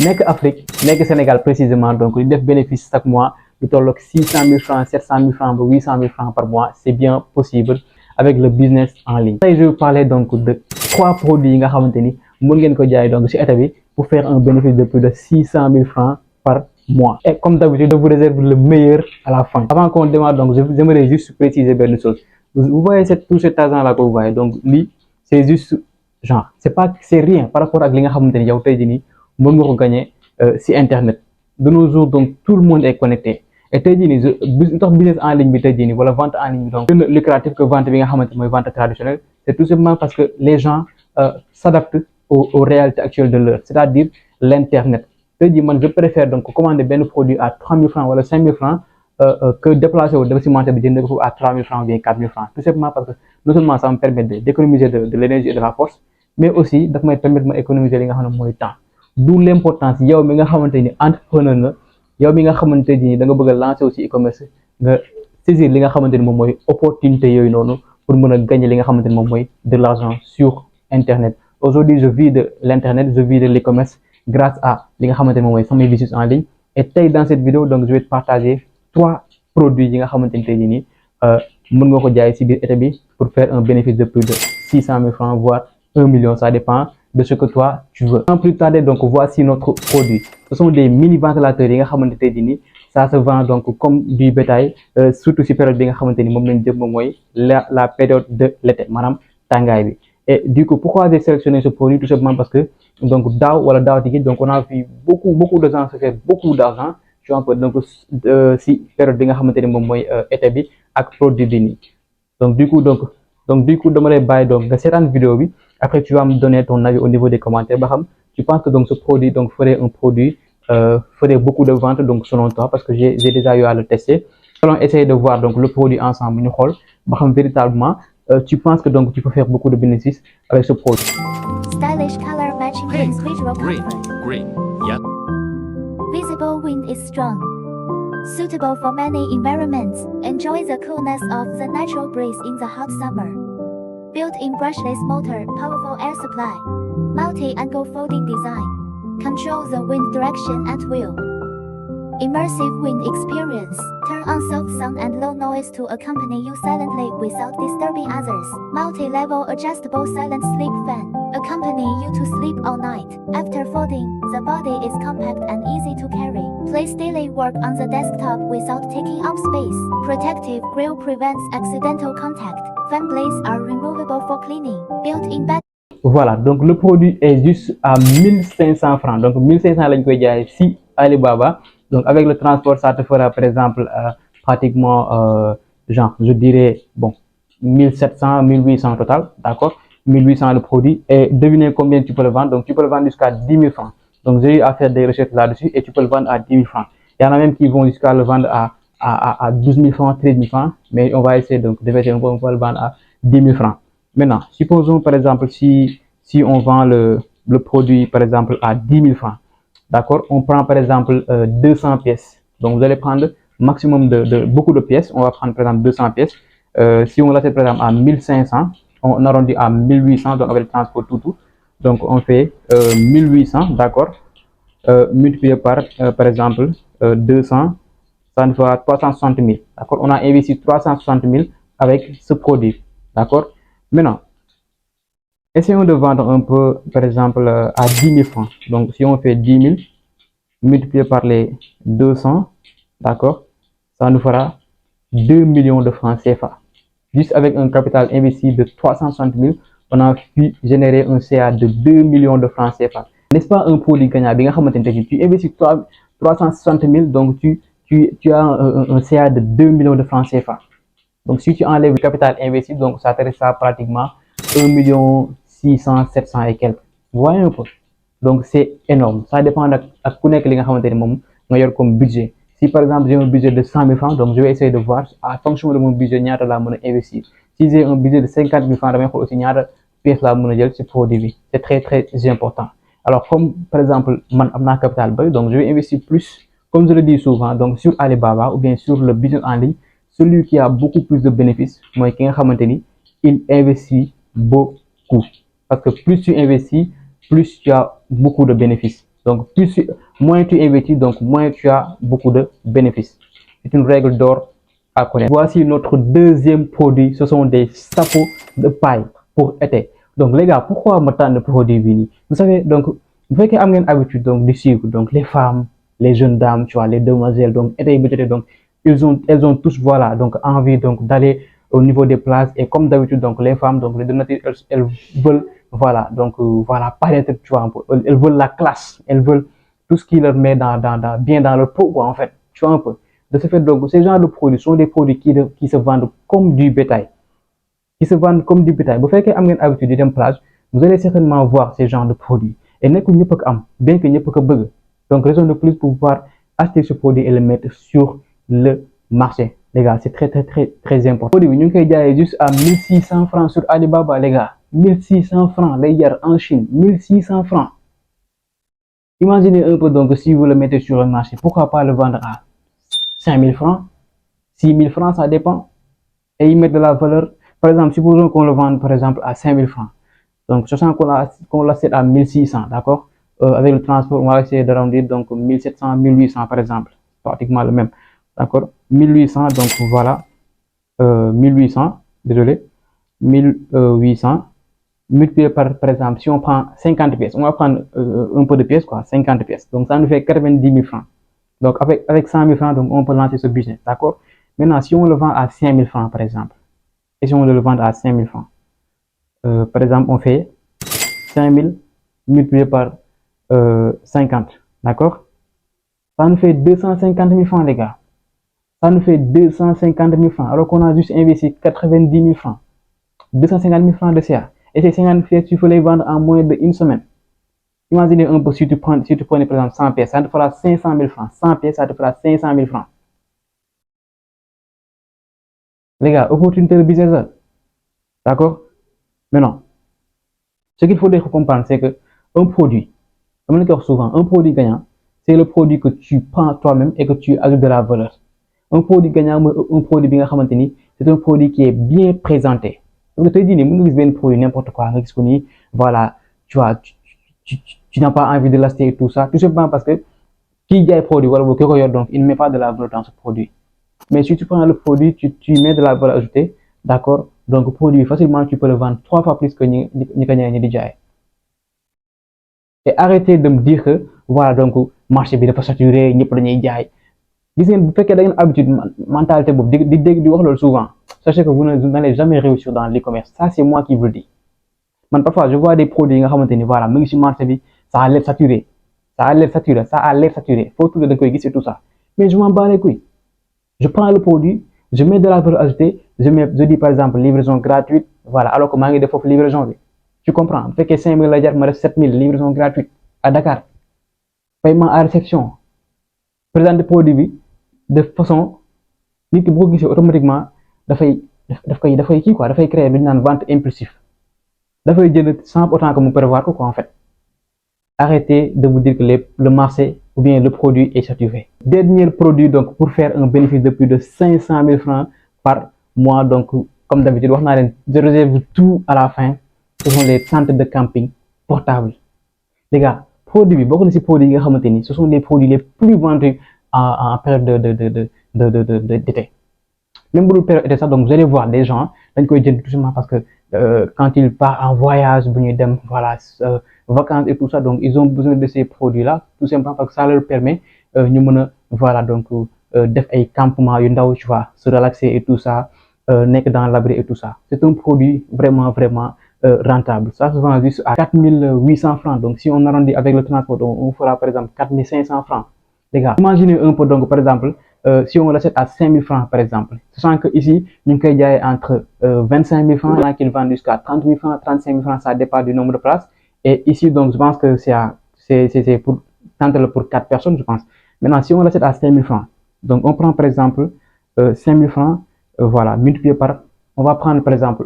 nekk Afrique nekk Sénégal précisément donc di def bénéfice chaque mois lu tolloog 600 000 francs 700 000 francs ba 800 000 francs par mois c'est bien possible avec le business en ligne. Tey je vais vous parler donc de 3 produits yi nga xamante ni mën ngeen ko jaay donc ci état bi pour faire un bénéfice de plus de 600 000 francs par mois. Et comme d'habitude, je vous réserve le meilleur à la fin. Avant qu'on démarre, donc j'aimerais juste préciser une chose. Vous voyez tout cet argent-là que vous voyez, donc lui, c'est juste genre, c'est rien par rapport à ce que vous avez gagner sur Internet. De nos jours, donc tout le monde est connecté. Et tey jii nii business en ligne bi tey jii nii wala vente en ligne bi donc plus lucratif que vente bi nga xamante mooy vente traditionnelle, c'est tout simplement parce que les gens s'adaptent aux réalités actuelles de l'heure, c'est-à-dire l'internet. Tey jii man je préfère donc commander benn produit à 3 000 francs wala 5 000 francs que déplacer wu dem si marché bi jënd ko à 3 000 francs ou bien 4 000 francs, tout simplement parce que non seulement ça me permet d'économiser de l'énergie et de la force, mais aussi daf may permettre ma économiser li nga xam ne mooy temps. D'où l'importance yow mi nga xamante ni entrepreneur nga yow mi nga xamante ni da nga bëgg a lancer aussi e-commerce nga saisir li nga xamante ni moom mooy opportunité yooyu noonu pour mën a gagner li nga xamante ni moom mooy de l'argent sur internet. Aujourd'hui je vis de l'internet, je vis de l'e-commerce grâce à li nga xamante ni moom mooy samay business en ligne. Et tey dans cette vidéo donc je vais te partager 3 produits yi nga xamante ni tey jii nii mën nga ko jaay ci biir état bi pour faire un bénéfice de plus de 600 000 francs voire 1 million, ça dépend de ce que toi tu veux. Sans plus tarder, donc voici notre produit. Ce sont des mini ventilateurs yi nga xamante tey jii nii ça se vend donc comme du bétail, surtout si période bi nga xamante ni moom lañ jëm moom mooy la période de l'été maanaam tàngaay bi. Et du coup pourquoi j'ai sélectionné ce produit? Tout simplement parce que donc daaw wala daaw tigi donc on a vu beaucoup de gens se faire beaucoup d'argent tu vois donc si période bi nga xamante ni moom mooy été bi ak produit bi nii. Donc du coup dama lay bàyyi donc nga seetaan vidéo bi. Après, tu vas me donner ton avis au niveau des commentaires. Tu penses que donc ce produit donc ferait un produit, ferait beaucoup de ventes donc selon toi, parce que j'ai déjà eu à le tester. Allons essayer de voir donc le produit ensemble. Véritablement, tu penses que donc tu peux faire beaucoup de bénéfices avec ce produit. Stylish color matching brings visual comfort. Green, yeah. Visible wind is strong. Suitable for many environments. Enjoy the coolness of the natural breeze in the hot summer. Built-in brushless motor, powerful air supply. Multi-angle folding design. Control the wind direction at will. Immersive wind experience. Turn on soft sound and low noise to accompany you silently without disturbing others. Multi-level adjustable silent sleep fan. Accompany you to sleep all night. After folding, the body is compact and easy to carry. Place daily work on the desktop without taking up space. Protective grille prevents accidental contact. Fan blades are removable for cleaning. Built-in battery. Voilà, donc le produit est juste à 1500 francs. Donc 1500 lañ koy jaay si Alibaba. Donc avec le transport, ça te fera par exemple pratiquement genre je dirais bon 1700, 1800 total, d'accord? 1800 le produit. Et devinez combien tu peux le vendre. Donc tu peux le vendre jusqu'à 10 000 francs. Donc j'ai eu à faire des recherches là-dessus et tu peux le vendre à 10 000 francs. Il y en a même qui vont jusqu'à le vendre à 12 000 francs, 13 000 francs, mais on va essayer donc de faire on va le vendre à 10 000 francs. Maintenant, supposons par exemple si on vend le produit par exemple à 10 000 francs, d'accord, on prend par exemple 200 pièces. Donc vous allez prendre maximum de beaucoup de pièces. On va prendre par exemple 200 pièces. Si on l'achète par exemple à 1500, on arrondit à 1800 donc avec le transport tout. Donc on fait 1800, d'accord, multiplié par exemple 200. Ça nous fera 360 000. D'accord? On a investi 360 000 avec ce produit. D'accord? Maintenant, essayons de vendre un peu, par exemple, à 10 000 francs. Donc, si on fait 10 000 multiplié par les 200, d'accord? Ça nous fera 2 millions de francs CFA. Juste avec un capital investi de 360 000, on a pu générer un CA de 2 millions de francs CFA. N'est-ce pas un produit gagnant? Tu investis 360 000, donc tu as un CA de 2 millions de francs CFA. Donc, si tu enlèves le capital investi, donc ça te restera pratiquement 1 million 600, 700 et quelques. Vous voyez un peu? Donc, c'est énorme. Ça dépend de comme budget. Si par exemple, j'ai un budget de 100 000 francs, donc je vais essayer de voir en fonction de mon budget, je vais investir. Si j'ai un budget de 50 000 francs, je vais aussi pièce là, ce produit. C'est très important. Alors, comme par exemple, mon capital, donc je vais investir plus. Comme je le dis souvent, donc sur Alibaba ou bien sur le business en ligne, celui qui a beaucoup plus de bénéfices, moi qui il investit beaucoup. Parce que plus tu investis, plus tu as beaucoup de bénéfices. Donc plus moins tu investis, donc moins tu as beaucoup de bénéfices. C'est une règle d'or à connaître. Voici notre deuxième produit, ce sont des sapots de paille pour été. Donc les gars, pourquoi me tendre de produit Vini? Vous savez, donc vous faites qu'il y a une habitude donc, de suivre donc, les femmes, les jeunes dames, tu vois, les demoiselles, donc, donc elles ont tous voilà, donc, envie donc, d'aller au niveau des places et comme d'habitude, donc les femmes, donc les donateurs, elles veulent voilà, donc voilà, paraître, tu vois, un peu, elles veulent la classe, elles veulent tout ce qui leur met bien dans leur peau, quoi, en fait, tu vois un peu. De ce fait, donc, ces genres de produits sont des produits qui se vendent comme du bétail. Qui se vendent comme du bétail. Vous faites que vous habitude de plage, vous allez certainement voir ces genres de produits. Et n'est que bien que n'y pas bug. Donc, raison de plus pour pouvoir acheter ce produit et le mettre sur le marché. Les gars, c'est très important. Le produit, nous avons juste à 1600 francs sur Alibaba, les gars. 1600 francs, les gars, en Chine. 1600 francs. Imaginez un peu donc si vous le mettez sur le marché, pourquoi pas le vendre à 5000 francs, 6000 francs, ça dépend. Et ils mettent de la valeur. Par exemple, supposons qu'on le vende par exemple à 5000 francs. Donc, sachant qu'on l'achète à 1600, d'accord? Avec le transport, on va essayer de rendre donc 1700, 1800 par exemple. Pratiquement le même. D'accord? 1800, donc voilà. 1800, désolé. 1800 multiplié par exemple, si on prend 50 pièces, on va prendre un peu de pièces, quoi, 50 pièces. Donc, ça nous fait 90 000 francs. Donc, avec 100 000 francs, donc, on peut lancer ce business, d'accord? Maintenant, si on le vend à 5 000 francs, par exemple, et si on le vend à 5 000 francs, par exemple, on fait 5 000 multiplié par 50, d'accord? Ça nous fait 250 000 francs, les gars. Ça nous fait 250 000 francs, alors qu'on a juste investi 90 000 francs. 250 000 francs de CA. Et ces 50 000 francs, tu peux les vendre en moins d'une semaine. Imaginez un peu si tu prenais par exemple 100 pièces, ça te fera 500 000 francs. 100 pièces, ça te fera 500 000 francs. Les gars, opportunité de business. D'accord? Maintenant, ce qu'il faudrait comprendre, c'est que un produit, comme je le dis souvent, un produit gagnant, c'est le produit que tu prends toi-même et que tu ajoutes de la valeur. Un produit gagnant, un produit bien c'est un produit qui est bien présenté. Donc, je te dis, un produit n'importe quoi, voilà, tu vois, tu n'as pas envie de l'acheter et tout ça, tout simplement parce que qui gagne produit, voilà, donc il ne met pas de la valeur dans ce produit. Mais si tu prends le produit, tu mets de la valeur ajoutée, d'accord? Donc, le produit, facilement, tu peux le vendre 3 fois plus que Nikanyan. Et arrêtez de me dire que, voilà, donc, marché bi dafa saturé, ñëpp dañuy jaay. Gis ngeen bu fekkee da ngeen habitude mentalité boobu di wax loolu souvent, sachez que vous n'allez jamais réussir dans l'e-commerce. Ça, c'est moi qui vous le dis. Man, parfois, je vois des produits nga xamante ni voilà, mu ngi ci marché bi, ça a l'air saturé. Ça a l'air saturé, ça a l'air saturé. Faut tout da koy gis et tout ça. Mais je m'en bats les couilles. Je prends le produit, je mets de la valeur ajoutée, je dis par exemple livraison gratuite, voilà, alors que maa ngi def foofu livraison bi. Tu comprends? Bu fekkee 5000 la jar ma def 7000 livraison gratuite à Dakar. Paiement à réception. Présenter produit bi de façon nit ki bu ko gisee automatiquement dafay kii quoi, dafay créer lu ñu naan vente impulsive. Dafay jënd sans autant que mu prévoir ko quoi en fait. Arrêtez de vous dire que le marché ou bien le produit est saturé. Dernier produit donc pour faire un bénéfice de plus de 500 000 francs par mois. Donc comme d'habitude, je réserve tout à la fin. Ce sont les tentes de camping portables. Les gars, produits, beaucoup de ces produits, ce sont les produits les plus vendus en période d'été. Même pour le période d'été, donc vous allez voir des gens, tout simplement parce que quand ils partent en voyage, voilà, vacances et tout ça, donc ils ont besoin de ces produits-là, tout simplement parce que ça leur permet voilà, donc def ay campement yu ndaw, tu vois, se relaxer et tout ça, nek dans l'abri et tout ça. C'est un produit vraiment rentable. Ça se vend juste à 4800 francs. Donc si on arrondit avec le transport, on fera par exemple 4500 francs. Les gars, imaginez un peu donc par exemple si on l'achète à 5000 francs par exemple, sachant que ici nous avons entre 25 000 francs, il y en a qui le vendent jusqu'à 30 000 francs, 35 000 francs, ça dépend du nombre de places. Et ici donc je pense que c'est pour 4 personnes, je pense. Maintenant si on l'achète à 5 000 francs, donc on prend par exemple 5 000 francs, voilà, multiplié par, on va prendre par exemple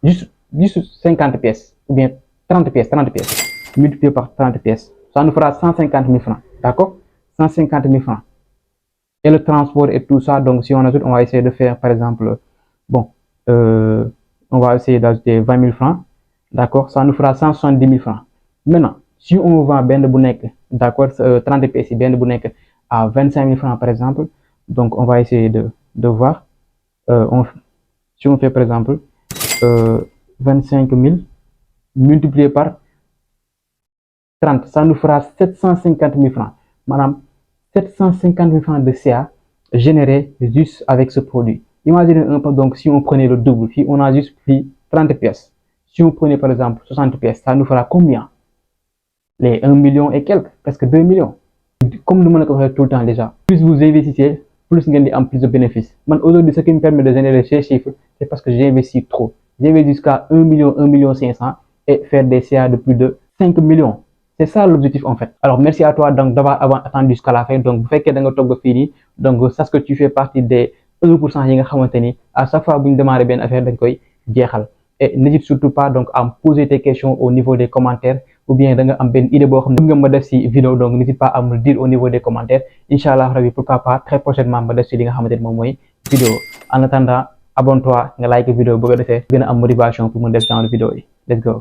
juste 50 pièces ou bien 30 pièces, multiplié par 30 pièces, ça nous fera 150 000 francs, d'accord? 150 000 francs. Et le transport et tout ça, donc si on ajoute, on va essayer de faire par exemple, bon, on va essayer d'ajouter 20 000 francs, d'accord? Ça nous fera 170 000 francs. Maintenant, si on vend ben de bonnec d'accord 30 pièces yi benn bu nekk à 25 000 francs par exemple. Donc on va essayer de voir si on fait par exemple 25 000 multiplié par 30, ça nous fera 750 000 francs. Madame, 750 000 francs de CA générés juste avec ce produit. Imaginez un peu, donc, si on prenait le double, si on a juste pris 30 pièces, si on prenait par exemple 60 pièces, ça nous fera combien? Les 1 million et quelques, presque 2 millions. Comme nous le connaissons tout le temps déjà, plus vous investissez, plus vous avez plus de bénéfices. Aujourd'hui, ce qui me permet de générer ces chiffres, c'est parce que j'investis trop. J'investis jusqu'à 1 million, 1 million 500 et faire des CA de plus de 5 millions. C'est ça l'objectif en fait. Alors merci à toi donc d'avoir attendu jusqu'à la fin. Donc vous faites que dans votre fini. Donc ça ce que tu fais partie des 1% yi nga xamanteni à chaque fois bu ñu démarrer ben affaire dañ koy jéxal. Et n'hésite surtout pas donc à me poser tes questions au niveau des commentaires ou bien da nga am ben idée bo xam nga ma def ci vidéo, donc n'hésite pas à me le dire au niveau des commentaires. Inch'Allah rabbi pourquoi pas très prochainement ma def ci li nga xamanteni mom moy vidéo. En attendant, abonne-toi, nga like vidéo bu ko défé gëna am motivation pour me def genre vidéo yi. Let's go.